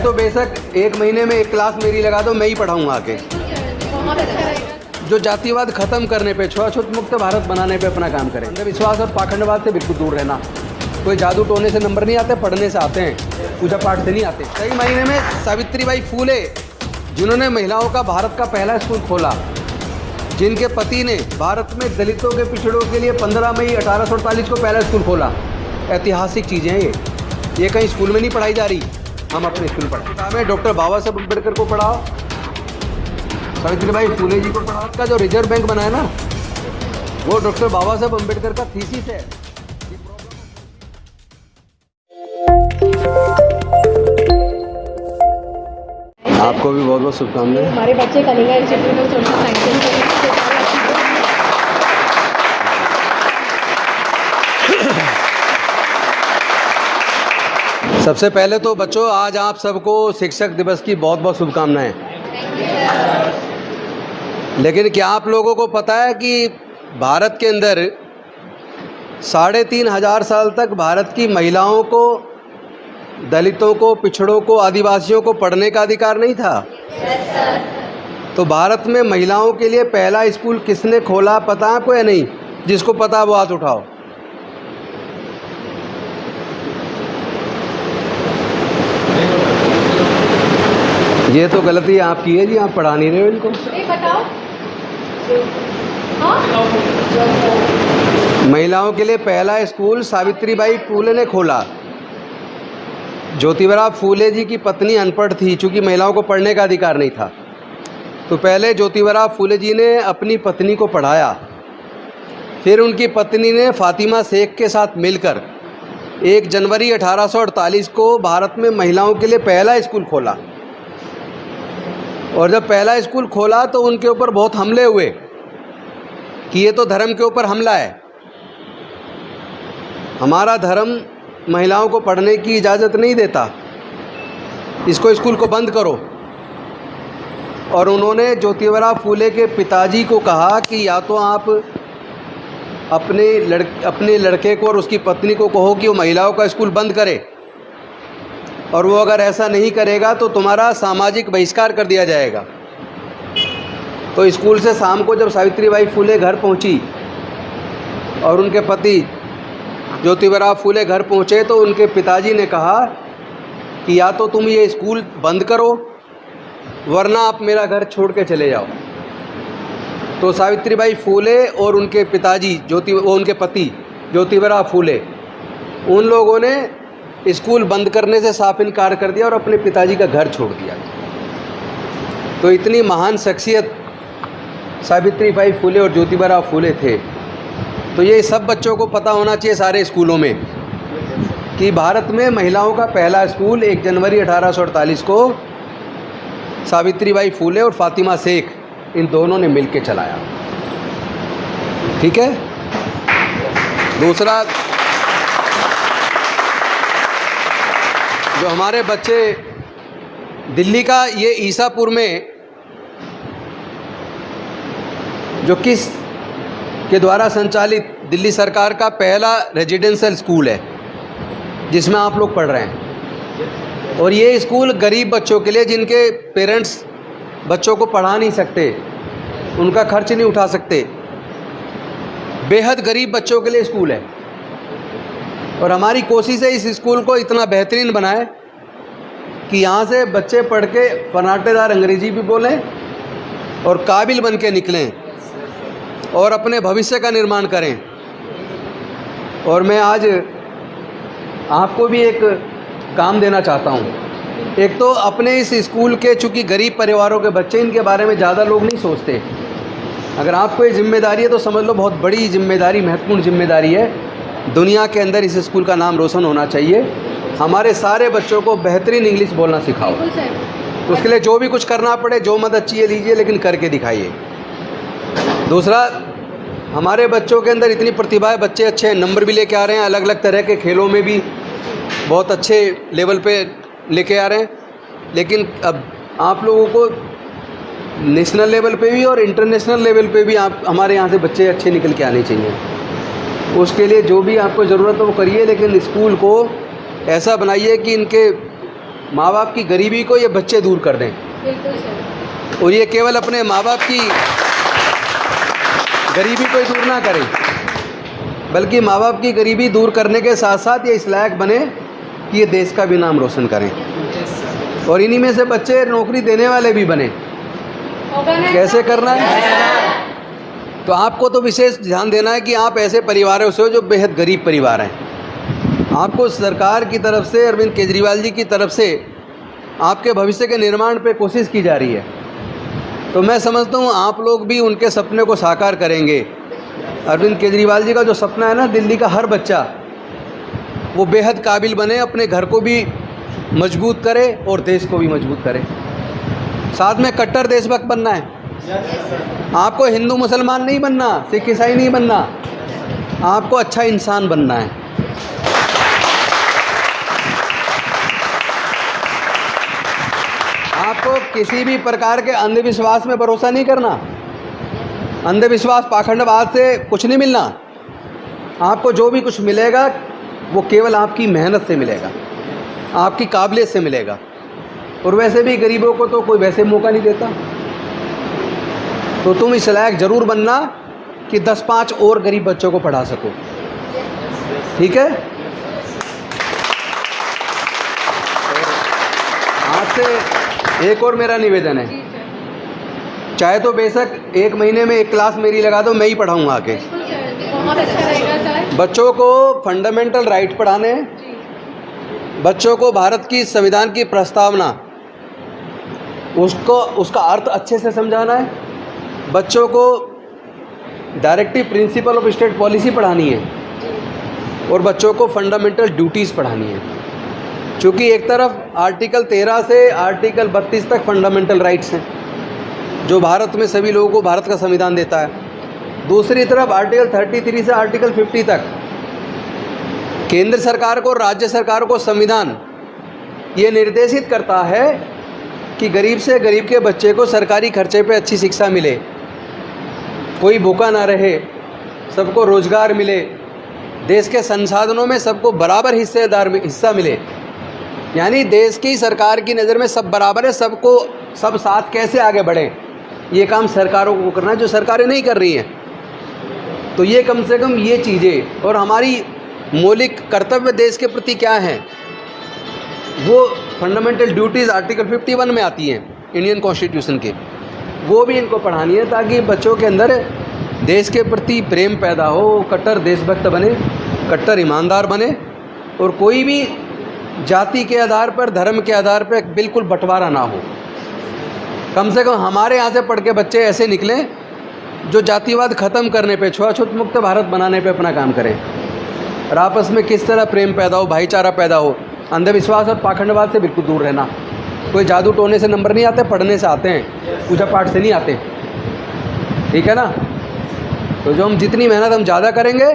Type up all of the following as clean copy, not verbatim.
मैं तो बेशक 1 महीने में 1 क्लास मेरी लगा दो, मैं ही पढ़ाऊँगा आके। जो जातिवाद खत्म करने पे, छुआछूत मुक्त भारत बनाने पे अपना काम करें। अंधविश्वास और पाखंडवाद से बिल्कुल दूर रहना। कोई जादू टोने से नंबर नहीं आते, पढ़ने से आते हैं, पूजा पाठ से नहीं आते। सही मायने में सावित्रीबाई फूले, जिन्होंने महिलाओं का भारत का पहला स्कूल खोला, जिनके पति ने भारत में दलितों के पिछड़ों के लिए 15 मई 1848 को पहला स्कूल खोला। ऐतिहासिक चीज़ें हैं ये कहीं स्कूल में नहीं पढ़ाई जा रही, हम अपने स्कूल पढ़ाते हैं। डॉक्टर बाबा साहब अम्बेडकर को पढ़ाओ, सावित्रीबाई फूले जी को पढ़ाओ। का जो रिजर्व बैंक बनाया ना, वो डॉक्टर बाबा साहब अम्बेडकर का थीसिस है। आपको भी बहुत बहुत शुभकामनाएं। हमारे बच्चे Kalinga institute of social sciences. सबसे पहले तो बच्चों, आज आप सबको शिक्षक दिवस की बहुत बहुत शुभकामनाएं। लेकिन क्या आप लोगों को पता है कि भारत के अंदर 3,500 साल तक भारत की महिलाओं को, दलितों को, पिछड़ों को, आदिवासियों को पढ़ने का अधिकार नहीं था? तो भारत में महिलाओं के लिए पहला स्कूल किसने खोला पता है आपको या नहीं? जिसको पता वो हाथ उठाओ। ये तो गलती आपकी है जी, आप पढ़ा नहीं रहे हो इनको। बताओ। हाँ? महिलाओं के लिए पहला स्कूल सावित्रीबाई फूले ने खोला। ज्योतिबा फूले जी की पत्नी अनपढ़ थी, चूँकि महिलाओं को पढ़ने का अधिकार नहीं था, तो पहले ज्योतिबा फूले जी ने अपनी पत्नी को पढ़ाया। फिर उनकी पत्नी ने फातिमा शेख के साथ मिलकर 1 जनवरी 1848 को भारत में महिलाओं के लिए पहला स्कूल खोला। और जब पहला स्कूल खोला तो उनके ऊपर बहुत हमले हुए कि ये तो धर्म के ऊपर हमला है, हमारा धर्म महिलाओं को पढ़ने की इजाज़त नहीं देता, इसको स्कूल को बंद करो। और उन्होंने ज्योतिबा फूले के पिताजी को कहा कि या तो आप अपने लड़के को और उसकी पत्नी को कहो कि वो महिलाओं का स्कूल बंद करे, और वो अगर ऐसा नहीं करेगा तो तुम्हारा सामाजिक बहिष्कार कर दिया जाएगा। तो स्कूल से शाम को जब सावित्रीबाई फूले घर पहुंची और उनके पति ज्योतिबा फूले घर पहुंचे, तो उनके पिताजी ने कहा कि या तो तुम ये स्कूल बंद करो, वरना आप मेरा घर छोड़ के चले जाओ। तो सावित्रीबाई फूले और उनके पिताजी उनके पति ज्योतिबा फूले, उन लोगों ने स्कूल बंद करने से साफ इनकार कर दिया और अपने पिताजी का घर छोड़ दिया। तो इतनी महान शख्सियत सावित्रीबाई फूले और ज्योतिबा फूले थे। तो ये सब बच्चों को पता होना चाहिए सारे स्कूलों में कि भारत में महिलाओं का पहला स्कूल 1 जनवरी 1848 को सावित्रीबाई फूले और फातिमा शेख, इन दोनों ने मिलकर चलाया। ठीक है। दूसरा, जो हमारे बच्चे दिल्ली का ये ईसापुर में जो किस के द्वारा संचालित दिल्ली सरकार का पहला रेजिडेंशियल स्कूल है, जिसमें आप लोग पढ़ रहे हैं। और ये स्कूल गरीब बच्चों के लिए, जिनके पेरेंट्स बच्चों को पढ़ा नहीं सकते, उनका खर्च नहीं उठा सकते, बेहद गरीब बच्चों के लिए स्कूल है। और हमारी कोशिश है इस स्कूल को इतना बेहतरीन बनाए कि यहाँ से बच्चे पढ़ के फनाटेदार अंग्रेजी भी बोलें और काबिल बन के निकलें और अपने भविष्य का निर्माण करें। और मैं आज आपको भी एक काम देना चाहता हूँ। एक तो अपने इस स्कूल के, चूँकि गरीब परिवारों के बच्चे, इनके बारे में ज़्यादा लोग नहीं सोचते। अगर आपको ये जिम्मेदारी है तो समझ लो बहुत बड़ी जिम्मेदारी, महत्वपूर्ण जिम्मेदारी है। दुनिया के अंदर इस स्कूल का नाम रोशन होना चाहिए। हमारे सारे बच्चों को बेहतरीन इंग्लिश बोलना सिखाओ। तो उसके लिए जो भी कुछ करना पड़े, जो मदद चाहिए लीजिए, लेकिन करके दिखाइए। दूसरा, हमारे बच्चों के अंदर इतनी प्रतिभा है, बच्चे अच्छे नंबर भी लेके आ रहे हैं, अलग अलग तरह के खेलों में भी बहुत अच्छे लेवल पे लेके आ रहे हैं। लेकिन अब आप लोगों को नेशनल लेवल पे भी और इंटरनेशनल लेवल पे भी आप हमारे यहाँ से बच्चे अच्छे निकल के आने चाहिए। उसके लिए जो भी आपको ज़रूरत है वो करिए, लेकिन स्कूल को ऐसा बनाइए कि इनके माँ बाप की गरीबी को ये बच्चे दूर कर दें, बिल्कुल सर। और ये केवल अपने माँ बाप की गरीबी को ही दूर ना करें, बल्कि माँ बाप की गरीबी दूर करने के साथ साथ ये इस लायक बने कि ये देश का भी नाम रोशन करें, और इन्हीं में से बच्चे नौकरी देने वाले भी बने। कैसे करना है? तो आपको तो विशेष ध्यान देना है कि आप ऐसे परिवारों से हो जो बेहद गरीब परिवार हैं। आपको सरकार की तरफ से, अरविंद केजरीवाल जी की तरफ से आपके भविष्य के निर्माण पे कोशिश की जा रही है। तो मैं समझता हूँ आप लोग भी उनके सपने को साकार करेंगे। अरविंद केजरीवाल जी का जो सपना है ना, दिल्ली का हर बच्चा वो बेहद काबिल बने, अपने घर को भी मजबूत करे और देश को भी मजबूत करे। साथ में कट्टर देशभक्त बनना है। आपको हिंदू मुसलमान नहीं बनना, सिख ईसाई नहीं बनना, आपको अच्छा इंसान बनना है। आपको किसी भी प्रकार के अंधविश्वास में भरोसा नहीं करना। अंधविश्वास, पाखंडवाद से कुछ नहीं मिलना। आपको जो भी कुछ मिलेगा वो केवल आपकी मेहनत से मिलेगा, आपकी काबिलियत से मिलेगा। और वैसे भी गरीबों को तो कोई वैसे मौका नहीं देता। तो तुम इस लायक ज़रूर बनना कि 10-5 और गरीब बच्चों को पढ़ा सको। ठीक है? आपसे एक और मेरा निवेदन है, चाहे तो बेशक 1 महीने में 1 क्लास मेरी लगा दो, मैं ही पढ़ाऊँगा आके। बहुत अच्छा रहेगा सर। बच्चों को फंडामेंटल राइट पढ़ाने, बच्चों को भारत की संविधान की प्रस्तावना उसका अर्थ अच्छे से समझाना है, बच्चों को directive principle of state policy पढ़ानी है, और बच्चों को फंडामेंटल ड्यूटीज़ पढ़ानी है। क्योंकि एक तरफ आर्टिकल 13 से आर्टिकल 32 तक फंडामेंटल राइट्स हैं जो भारत में सभी लोगों को भारत का संविधान देता है। दूसरी तरफ आर्टिकल 33 से आर्टिकल 50 तक केंद्र सरकार को, राज्य सरकार को संविधान ये निर्देशित करता है कि गरीब से गरीब के बच्चे को सरकारी खर्चे पे अच्छी शिक्षा मिले, कोई भूखा ना रहे, सबको रोजगार मिले, देश के संसाधनों में सबको बराबर हिस्सा मिले। यानी देश की सरकार की नज़र में सब बराबर है, सबको सब साथ कैसे आगे बढ़े, ये काम सरकारों को करना है जो सरकारें नहीं कर रही हैं। तो ये कम से कम ये चीज़ें, और हमारी मौलिक कर्तव्य देश के प्रति क्या हैं, वो फंडामेंटल ड्यूटीज़ आर्टिकल 51 में आती हैं इंडियन कॉन्स्टिट्यूशन के, वो भी इनको पढ़ानी है ताकि बच्चों के अंदर देश के प्रति प्रेम पैदा हो, कट्टर देशभक्त बने, कट्टर ईमानदार बने, और कोई भी जाति के आधार पर, धर्म के आधार पर बिल्कुल बंटवारा ना हो। कम से कम हमारे यहाँ से पढ़ के बच्चे ऐसे निकलें जो जातिवाद ख़त्म करने पे, छुआछूत मुक्त भारत बनाने पे अपना काम करें, और आपस में किस तरह प्रेम पैदा हो, भाईचारा पैदा हो। अंधविश्वास और पाखंडवाद से बिल्कुल दूर रहना। कोई जादू टोने से नंबर नहीं आते, पढ़ने से आते हैं, पूजा पाठ से नहीं आते। ठीक है ना? तो जो हम जितनी मेहनत हम ज़्यादा करेंगे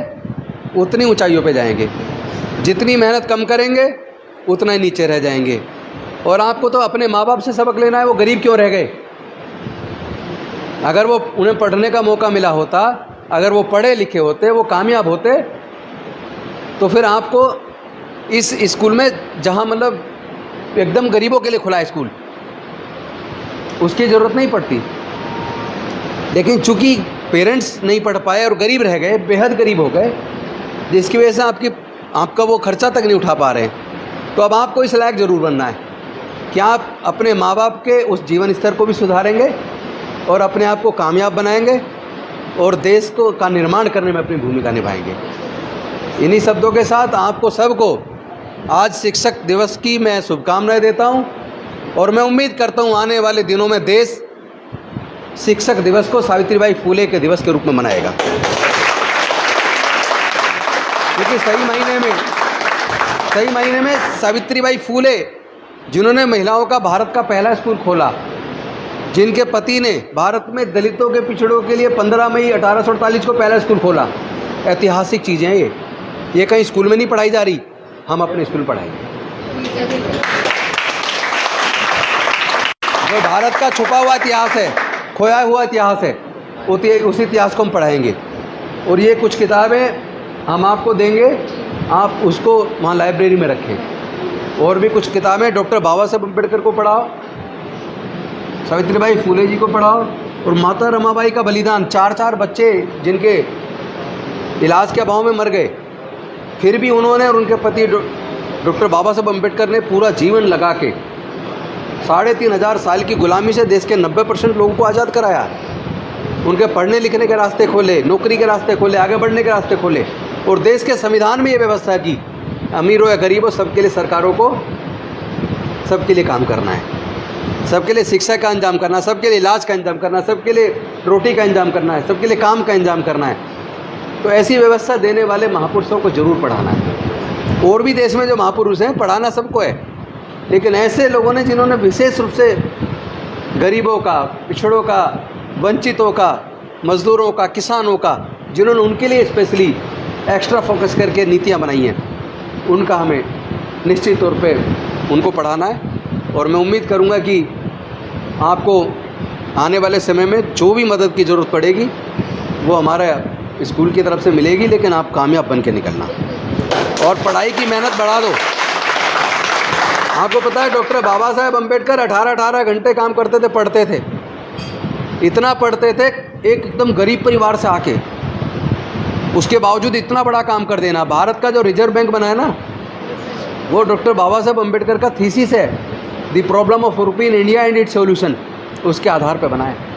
उतनी ऊंचाइयों पे जाएंगे, जितनी मेहनत कम करेंगे उतना ही नीचे रह जाएंगे। और आपको तो अपने माँ बाप से सबक लेना है, वो गरीब क्यों रह गए। अगर वो उन्हें पढ़ने का मौका मिला होता, अगर वो पढ़े लिखे होते, वो कामयाब होते, तो फिर आपको इस स्कूल में, जहाँ मतलब एकदम गरीबों के लिए खुला है स्कूल, उसकी ज़रूरत नहीं पड़ती। लेकिन चूँकि पेरेंट्स नहीं पढ़ पाए और गरीब रह गए, बेहद गरीब हो गए, जिसकी वजह से आपका वो खर्चा तक नहीं उठा पा रहे हैं। तो अब आपको इस लायक ज़रूर बनना है कि आप अपने माँ बाप के उस जीवन स्तर को भी सुधारेंगे और अपने आप को कामयाब बनाएंगे और देश को का निर्माण करने में अपनी भूमिका निभाएंगे। इन्हीं शब्दों के साथ आपको सबको आज शिक्षक दिवस की मैं शुभकामनाएं देता हूं, और मैं उम्मीद करता हूं आने वाले दिनों में देश शिक्षक दिवस को सावित्रीबाई फूले के दिवस के रूप में मनाएगा। क्योंकि सही मायने में सावित्रीबाई फूले, जिन्होंने महिलाओं का भारत का पहला स्कूल खोला, जिनके पति ने भारत में दलितों के पिछड़ों के लिए 15 मई 1848 को पहला स्कूल खोला। ऐतिहासिक चीज़ें हैं ये कहीं स्कूल में नहीं पढ़ाई जा रही, हम अपने स्कूल पढ़ाएंगे। जो भारत का छुपा हुआ इतिहास है, खोया हुआ इतिहास है, उस इतिहास को हम पढ़ाएंगे। और ये कुछ किताबें हम आपको देंगे, आप उसको वहाँ लाइब्रेरी में रखें। और भी कुछ किताबें, डॉक्टर बाबा साहब अम्बेडकर को पढ़ाओ, सावित्रीबाई फुले जी को पढ़ाओ, और माता रमाबाई का बलिदान, 4 बच्चे जिनके इलाज के अभाव में मर गए, फिर भी उन्होंने और उनके पति डॉक्टर बाबा साहब अम्बेडकर ने पूरा जीवन लगा के 3500 साल की गुलामी से देश के 90% लोगों को आज़ाद कराया। उनके पढ़ने लिखने के रास्ते खोले, नौकरी के रास्ते खोले, आगे बढ़ने के रास्ते खोले, और देश के संविधान में ये व्यवस्था की, अमीर हो या गरीब हो, सबके लिए सरकारों को सबके लिए काम करना है, सबके लिए शिक्षा का इंतजाम करना है, सबके लिए इलाज का इंतजाम करना है, सबके लिए रोटी का इंतजाम करना है, सबके लिए काम का इंतजाम करना है। तो ऐसी व्यवस्था देने वाले महापुरुषों को जरूर पढ़ाना है। और भी देश में जो महापुरुष हैं, पढ़ाना सबको है, लेकिन ऐसे लोगों ने जिन्होंने विशेष रूप से गरीबों का, पिछड़ों का, वंचितों का, मजदूरों का, किसानों का, जिन्होंने उनके लिए स्पेशली एक्स्ट्रा फोकस करके नीतियाँ बनाई हैं, उनका हमें निश्चित तौर पे उनको पढ़ाना है। और मैं उम्मीद करूंगा कि आपको आने वाले समय में जो भी मदद की ज़रूरत पड़ेगी वो हमारे स्कूल की तरफ से मिलेगी, लेकिन आप कामयाब बन के निकलना और पढ़ाई की मेहनत बढ़ा दो। आपको पता है डॉक्टर बाबा साहेब अम्बेडकर 18 घंटे काम करते थे, पढ़ते थे, इतना पढ़ते थे, एक एकदम गरीब परिवार से आके, उसके बावजूद इतना बड़ा काम कर देना। भारत का जो रिजर्व बैंक बना है ना, वो डॉक्टर बाबा साहेब अम्बेडकर का थीसिस है, the problem of rupee in India and it's solution, उसके आधार पर बना है।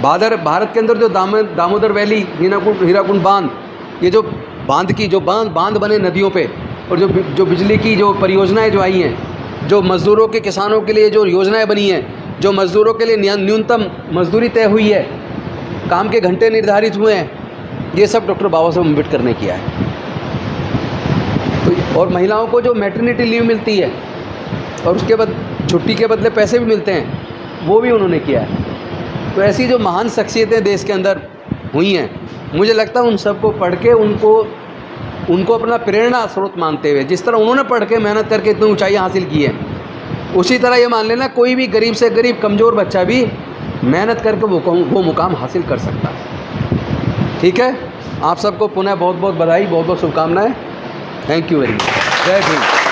भारत के अंदर जो दामोदर वैली, हीराकुंड बांध, ये जो बांध की जो बांध बने नदियों पे, और जो बिजली की जो परियोजनाएं जो आई हैं, जो मज़दूरों के, किसानों के लिए जो योजनाएं बनी हैं, जो मज़दूरों के लिए न्यूनतम मजदूरी तय हुई है, काम के घंटे निर्धारित हुए हैं, ये सब डॉक्टर बाबा साहब अम्बेडकर ने किया है। तो और महिलाओं को जो मैटरनिटी लीव मिलती है और उसके बाद छुट्टी के बदले पैसे भी मिलते हैं, वो भी उन्होंने किया है। तो ऐसी जो महान शख्सियतें देश के अंदर हुई हैं, मुझे लगता है उन सबको पढ़ के उनको अपना प्रेरणा स्रोत मानते हुए, जिस तरह उन्होंने पढ़ के मेहनत करके इतनी ऊंचाई हासिल की है, उसी तरह ये मान लेना कोई भी गरीब से गरीब कमज़ोर बच्चा भी मेहनत करके वो मुकाम हासिल कर सकता है। ठीक है, आप सबको पुनः बहुत बहुत बधाई, बहुत बहुत शुभकामनाएं। Thank you very much. जय भीम।